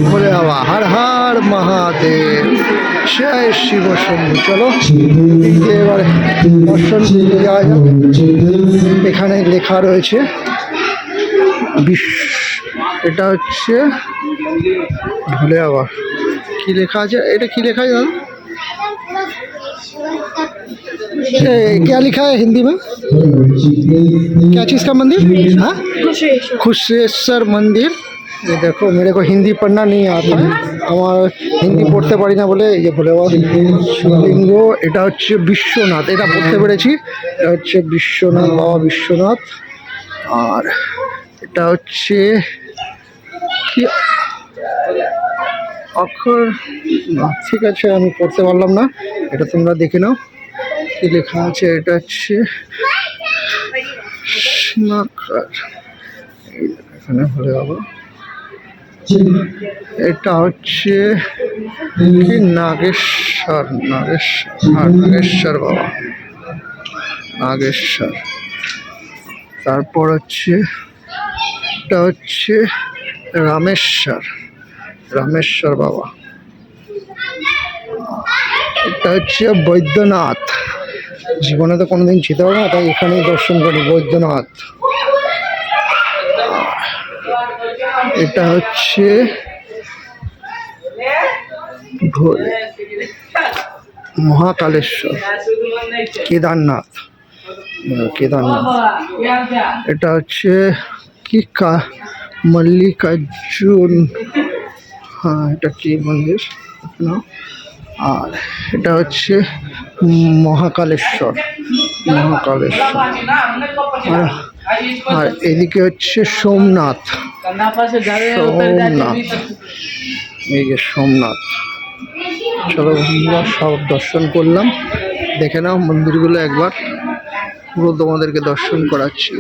ভোলে বাবা, হর হর মহাদেব, জয় শিব শম্ভু। চলো এবারে দর্শন করতে যাওয়া যাক। এখানে লেখা রয়েছে এটা হচ্ছে ভোলে বাবা। কি লেখা আছে? এটা কি লেখা আছে দাদা? क्या लिखा है हिंदी में? क्या चीज़ का मंदिर? हाँ, खुशेश्वर मंदिर। ये देखो, मेरे को हिंदी पढ़ना नहीं आता है, আমার হিন্দি পড়তে পারি না বলে এই যে ভোলে বাবা শিবলিঙ্গ। এটা হচ্ছে বিশ্বনাথ, এটা পড়তে পেরেছি। এটা হচ্ছে বিশ্বনাথ, বাবা বিশ্বনাথ। আর এটা হচ্ছে কি অক্ষর, ঠিক আছে আমি পড়তে পারলাম না, এটা তোমরা দেখে নাও কি লেখা আছে। এটা হচ্ছে এখানে ভোলে বাবা। এটা হচ্ছে কি নাগেশ্বর, নাগেশ্বর বাবা, নাগেশ্বর। তারপর হচ্ছে এটা হচ্ছে রামেশ্বর, রামেশ্বর বাবা। এটা হচ্ছে বৈদ্যনাথ, জীবনে তো কোনোদিন যেতে পারবো না, তাই এখানেই দর্শন করি, বৈদ্যনাথ। এটা হচ্ছে মহাকালেশ্বর, কেদারনাথ, কেদারনাথ। এটা হচ্ছে কি মল্লিকার্জুন, হ্যাঁ এটা কি মন্দির না। আর এটা হচ্ছে মহাকালেশ্বর, মহাকালেশ্বর। আর এদিকে হচ্ছে সোমনাথ, সোমনাথ, এই যে সোমনাথ। চলো বন্ধুরা, সব দর্শন করলাম, দেখে নাও মন্দিরগুলো একবার, পুরো তোমাদেরকে দর্শন করাচ্ছি।